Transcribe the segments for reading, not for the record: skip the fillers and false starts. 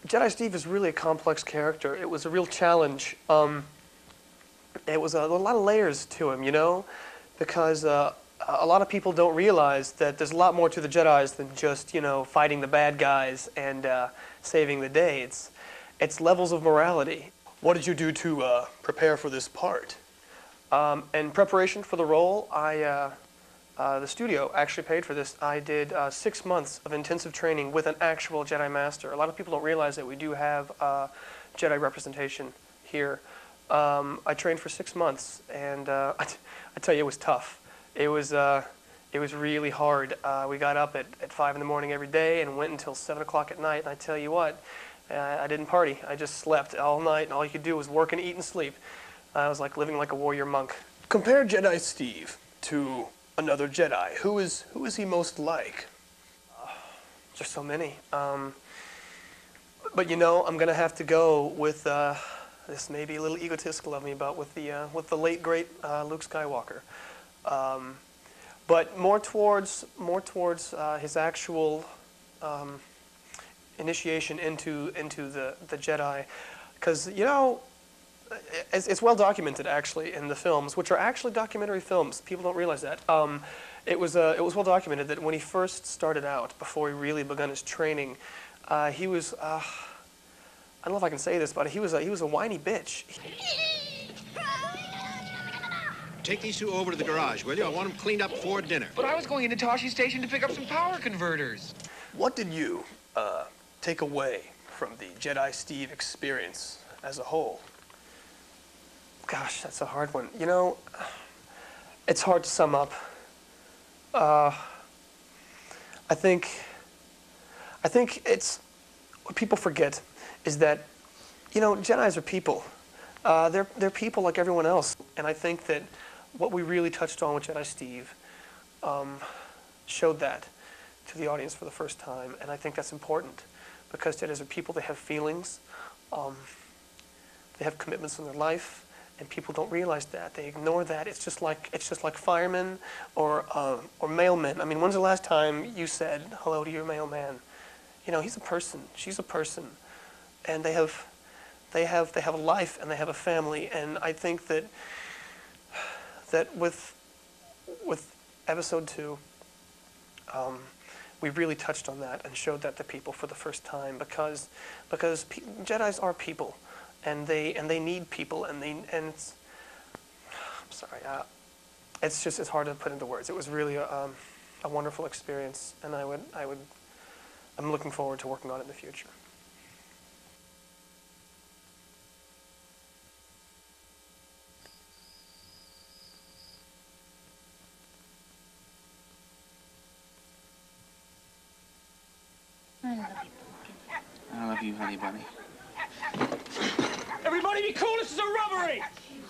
Jedi Steve is really a complex character. It was a real challenge. It was a lot of layers to him, you know, because a lot of people don't realize that there's a lot more to the Jedis than just, you know, fighting the bad guys and saving the day. It's levels of morality. What did you do to prepare for this part? In preparation for the role, the studio actually paid for this. I did 6 months of intensive training with an actual Jedi Master. A lot of people don't realize that we do have Jedi representation here. I trained for 6 months, and I tell you, it was tough. It was really hard. We got up at 5 in the morning every day and went until 7 o'clock at night. And I tell you what, I didn't party. I just slept all night, and all you could do was work and eat and sleep. I was like living like a warrior monk. Compare Jedi Steve to another Jedi. Who is he most like? There's so many. But you know, I'm gonna have to go with this may be a little egotistical of me, but with the late great Luke Skywalker. But more towards his actual initiation into the Jedi, because you know. It's well documented, actually, in the films, which are actually documentary films. People don't realize that. It was well documented that when he first started out, before he really begun his training, he was I don't know if I can say this, but he was a whiny bitch. Take these two over to the garage, will you? I want them cleaned up before dinner. But I was going into Toshi Station to pick up some power converters. What did you take away from the Jedi Steve experience as a whole? Gosh, that's a hard one. You know, it's hard to sum up. I think it's what people forget is that, you know, Jedis are people. They're people like everyone else, and I think that what we really touched on with Jedi Steve showed that to the audience for the first time, and I think that's important because Jedis are people. They have feelings. They have commitments in their life. And people don't realize that. They ignore that. It's just like firemen or mailmen. I mean, when's the last time you said hello to your mailman? You know, he's a person. She's a person, and they have a life and they have a family. And I think that with Episode 2, we really touched on that and showed that to people for the first time because Jedis are people. And they need people, and I'm sorry, it's hard to put into words. It was really a wonderful experience, and I'm looking forward to working on it in the future. I love you, Pumpkin. I love you, honey bunny. Everybody be cool, this is a robbery!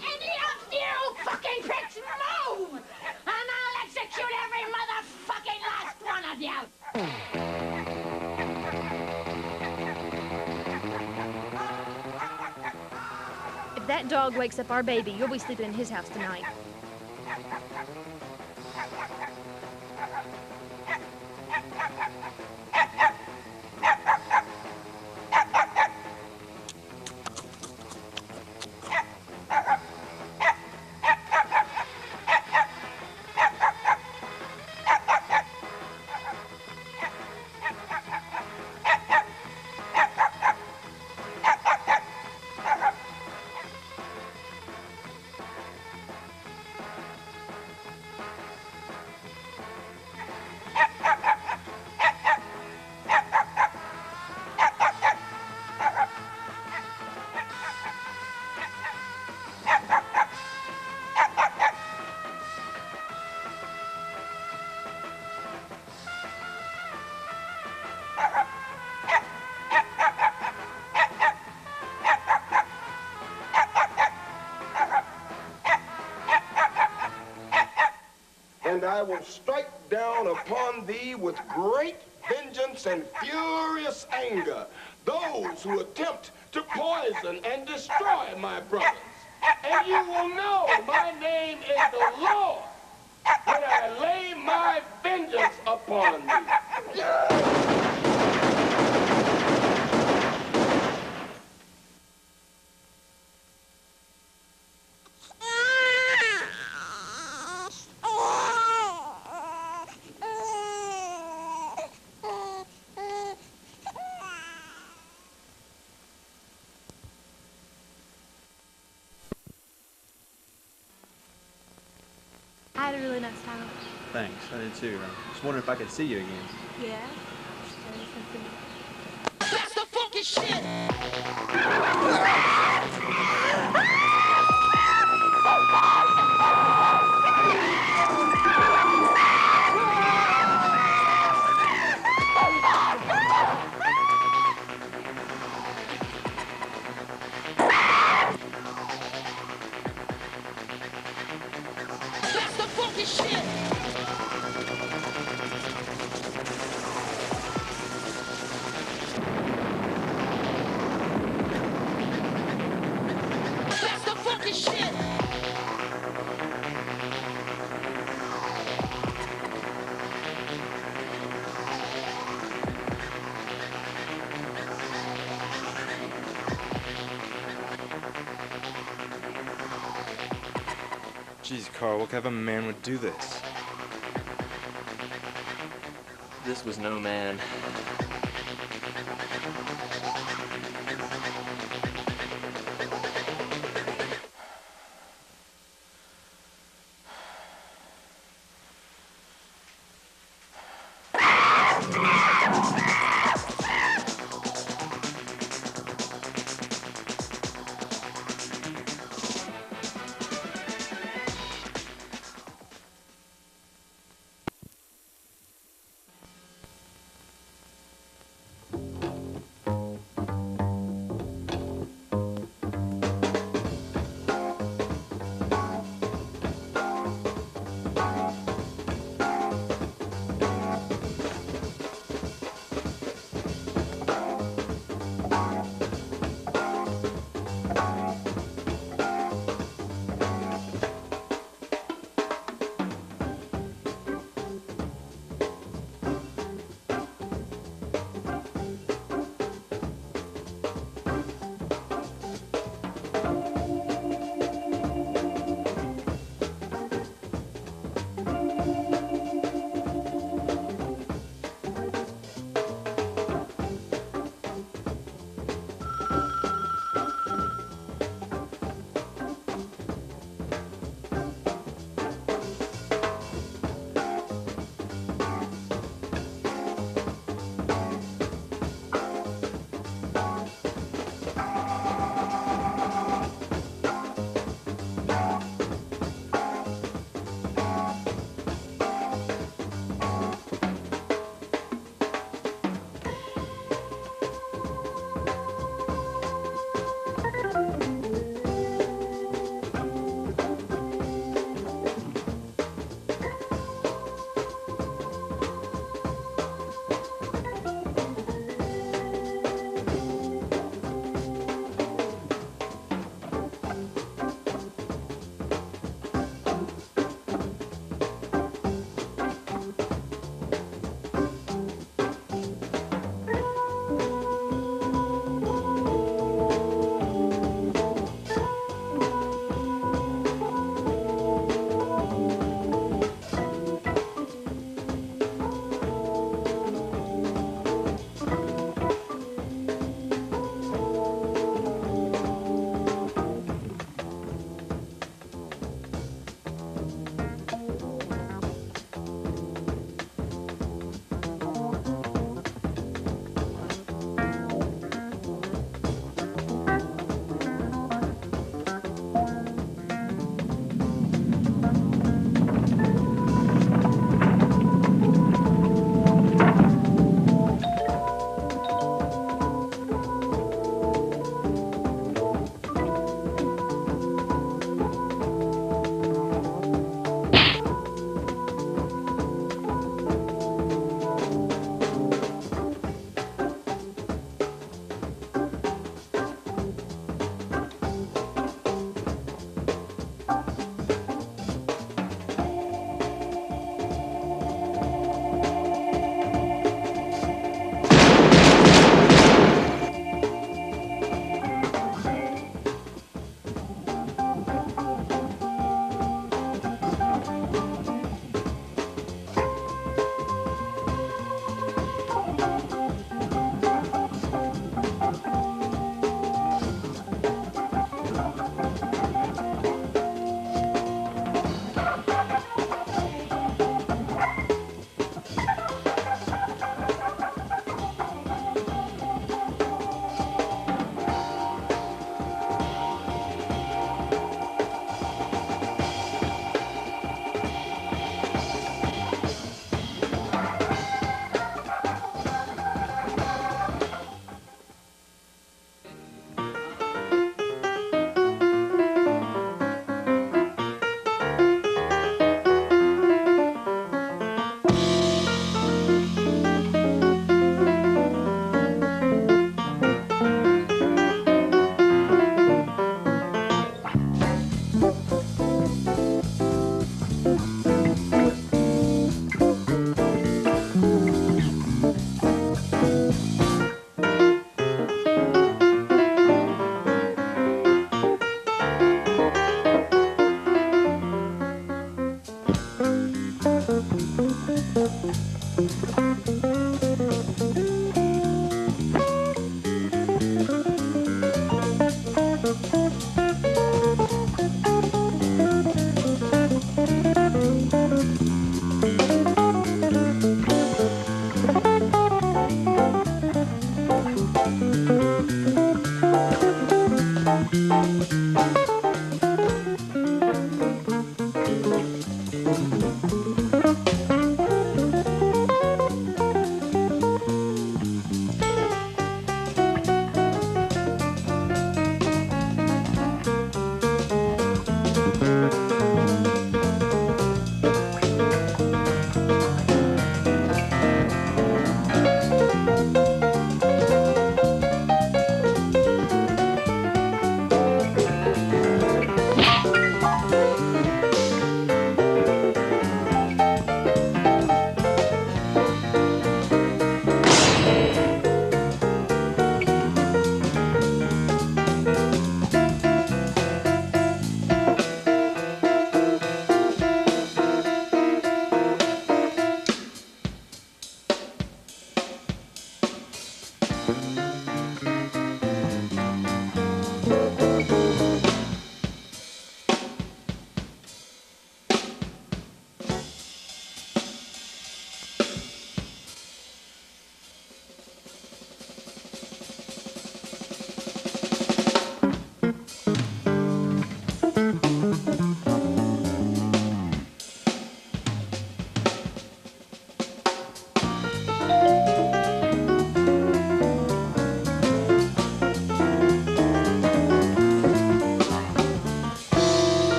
Any of you fucking pricks move! And I'll execute every motherfucking last one of you! If that dog wakes up our baby, you'll be sleeping in his house tonight. I will strike down upon thee with great vengeance and furious anger those who attempt to poison and destroy my brothers. And you will know my name is the Lord when I lay my vengeance upon thee. I had a really nice time. Thanks, I did too. I was wondering if I could see you again. Yeah. That's the funky shit! That's the funky shit! That's the funky shit! Jeez, Carl, what kind of a man would do this? This was no man.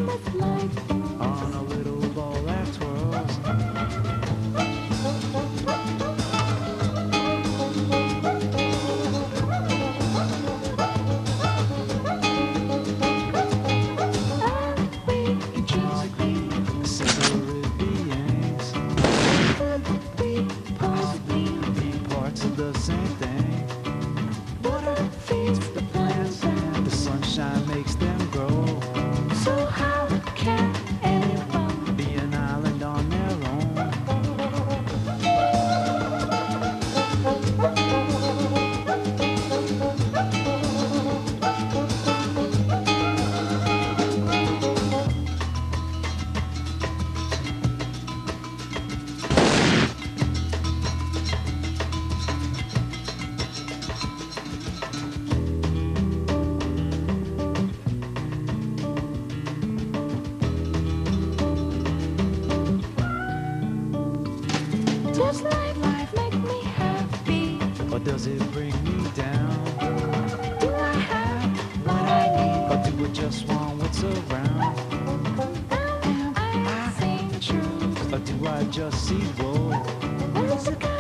this life on a little ball that twirls. The same thing. Water feeds the plants and the sunshine makes them grow. So how can anyone be an island on their own? Does life make me happy, or does it bring me down? Do I have what I need, or do I just want what's around? Am I seeing truth, or do I just see woe?